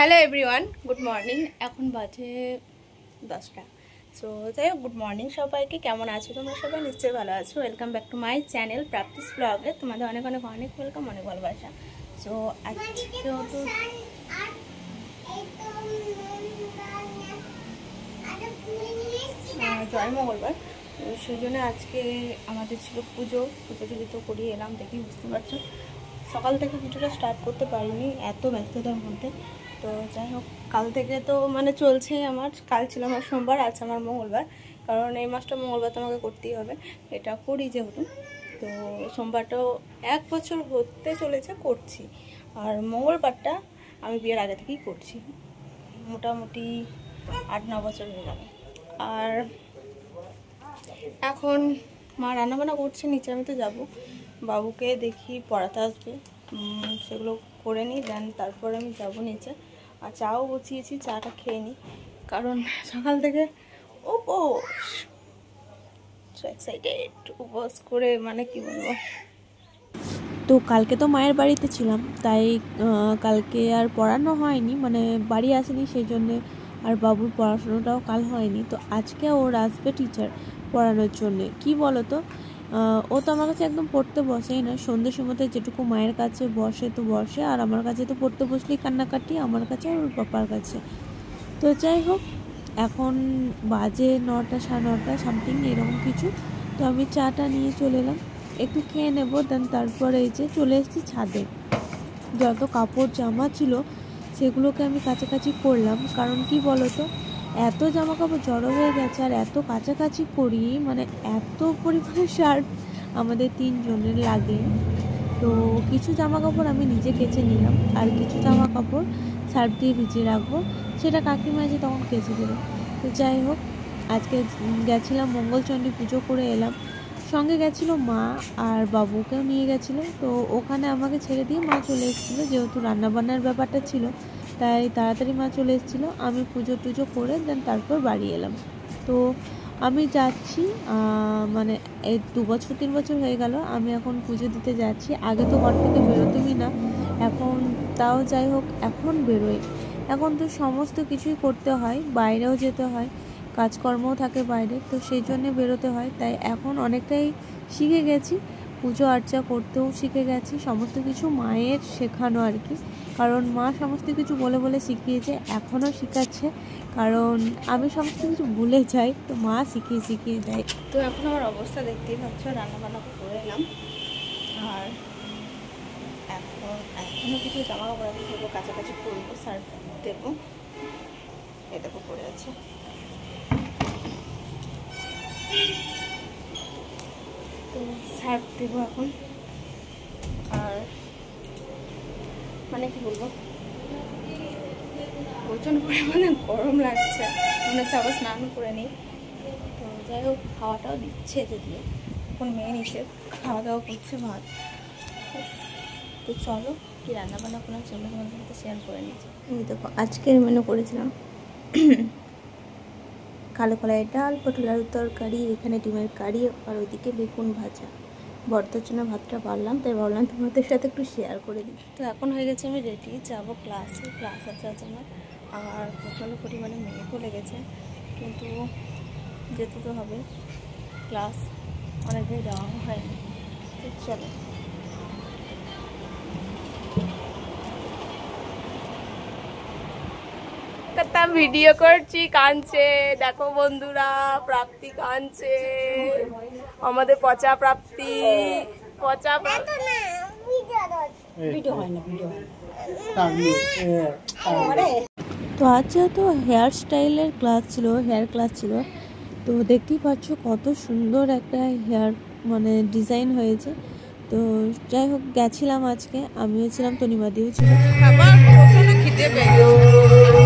Hello everyone, good morning. এখন বাজে 10টা। সো যাই হোক, গুড মর্নিং সবাইকে। কেমন আছো তোমরা? সবাই নিশ্চয়ই ভালো আছো। Welcome back to my channel প্রাপ্তিস ব্লগে। তোমাদের অনেক অনেক অনেক ওয়েলকাম, অনেক ভালোবাসা। সো আজকেও তো জয় মঙ্গলবার, তো সেই জন্য আজকে আমাদের ছিল পুজো টুজো তো করিয়ে এলাম। দেখি বুঝতে পারছো, সকাল থেকে ভিডিওটা স্টার্ট করতে পারিনি এত ব্যস্ততার মধ্যে। তো যাই হোক, কাল থেকে তো মানে চলছে আমার। কাল ছিল আমার সোমবার, আজ আমার মঙ্গলবার। কারণ এই মাসটা মঙ্গলবার তোমাকে করতেই হবে, এটা করি যেহেতু। তো সোমবারটাও 1 বছর হতে চলেছে করছি, আর মঙ্গলবারটা আমি বিয়ের আগে থেকেই করছি। মোটামুটি 8-9 বছর হয়ে গেল। আর এখন মা রান্নাবান্না করছে নিচে, আমি তো যাবো। বাবুকে দেখি পড়াতে আসবে, সেগুলো করে নিই, দেন তারপরে আমি যাবো নিচে। আর চাও বসিয়েছি, চাটা খেয়ে নিই, কারণ সকাল থেকে উপোস, সো এক্সাইটেড। উপোস করে মানে কি বলবো। তো কালকে তো মায়ের বাড়িতে ছিলাম, তাই কালকে আর পড়ানো হয়নি, মানে বাড়ি আসেনি, সেই জন্যে আর বাবুর পড়াশোনাটাও কাল হয়নি। তো আজকে ওর আসবে টিচার পড়ানোর জন্যে। কি বলো তো, ও তো আমার কাছে একদম পড়তে বসেই না। সন্ধ্যের সময়তে যেটুকু মায়ের কাছে বসে তো বসে, আর আমার কাছে তো পড়তে বসলেই কান্নাকাটি, আমার কাছে আর ওর পাপার কাছে। তো যাই হোক, এখন বাজে 9টা 9:30 সামথিং এরকম কিছু। তো আমি চাটা নিয়ে চলে এলাম, একটু খেয়ে নেবো, দেন তারপরে এই যে চলে এসেছি ছাদে। যত কাপড় জামা ছিল সেগুলোকে আমি কাছাকাছি করলাম, কারণ কি বলতো, এত জামা কাপড় জড়ো হয়ে গেছে, আর এত কাছাকাছি করি, মানে এত পরিমাণে শার্ট আমাদের 3 জনের লাগে। তো কিছু জামা কাপড় আমি নিজে কেচে নিলাম, আর কিছু জামা কাপড় সার্ফ দিয়ে ভিজিয়ে রাখবো, সেটা কাকিমা এসে তখন কেচে দেবে। তো যাই হোক, আজকে গেছিলাম মঙ্গলচণ্ডী পুজো করে এলাম। সঙ্গে গেছিলো মা, আর বাবুকেও নিয়ে গেছিলো। তো ওখানে আমাকে ছেড়ে দিয়ে মা চলে এসেছিলো, যেহেতু রান্নাবান্নার ব্যাপারটা ছিল, তাই তাড়াতাড়ি মা চলে এসেছিলো। আমি পুজো টুজো করে দেন তারপর বাড়ি এলাম। তো আমি যাচ্ছি, মানে এই 2 বছর 3 বছর হয়ে গেল আমি এখন পুজো দিতে যাচ্ছি। আগে তো ঘর থেকে বেরোতুমই না, এখন তাও যাই হোক এখন বেরোই। এখন তো সমস্ত কিছুই করতে হয়, বাইরেও যেতে হয়, কাজকর্মও থাকে বাইরে, তো সেই জন্য বেরোতে হয়। তাই এখন অনেকটাই শিখে গেছি, পুজো আর্চা করতেও শিখে গেছি, সমস্ত কিছু মায়ের শেখানো আর কি। কারণ মা সমস্ত কিছু বলে বলে শিখিয়েছে, এখনও শেখাচ্ছে, কারণ আমি সমস্ত কিছু ভুলে যাই, তো মা শিখিয়ে দেয়। তো এখন আমার অবস্থা দেখতেই পাচ্ছ, রান্নাবান্না করে এলাম। আর এখনও কিছু জামা কাপড় আছে, সেগুলো কাছাকাছি করবো, সার্ফ দেবো। এ দেখো পড়ে আছে। তো সার্ফ দেবো এখন। আর মানে কি বলবো, প্রচণ্ড পরিমাণে গরম লাগছে, মনে হচ্ছে আবার স্নান করে নিই। তো যাই হোক, খাওয়াটাও দিচ্ছে, যদিও এখন মেয়ে নিচে খাওয়া দাওয়া করছে ভাত। তো চলো, কি রান্নাবান্না করলাম সেগুলো তোমাদের সাথে শেয়ার করে নিচ্ছি। এই দেখো, আজকের মেনু করেছিলাম কালো কলাই ডাল, পটল আলুর তরকারি, এখানে ডিমের কারি, আর ওইদিকে বেগুন ভাজা। বর্তার জন্য ভাতটা বাড়লাম, তাই ভাবলাম তোমাদের সাথে একটু শেয়ার করে দিই। তো এখন হয়ে গেছে, আমি রেডি, যাবো ক্লাসে। ক্লাস আছে আজ আমার, আর প্রচণ্ড পরিমাণে মেঘও লেগেছে, কিন্তু যেতে তো হবে। ক্লাস অনেকদিন যাওয়া হয়নি, তো চলো। ভিডিও করছি, কাঁদছে, দেখো বন্ধুরা, প্রাপ্তি কাঁদছে, আমাদের পচা প্রাপ্তি। পচা তো আজ যেহেতু হেয়ার স্টাইলের ক্লাস ছিল, হেয়ার ক্লাস ছিল, তো দেখতেই পাচ্ছ কত সুন্দর একটা হেয়ার মানে ডিজাইন হয়েছে। তো যাই হোক, গেছিলাম আজকে, আমিও ছিলাম, তনিমাদিও ছিল। খিদে পেয়ে গেছে।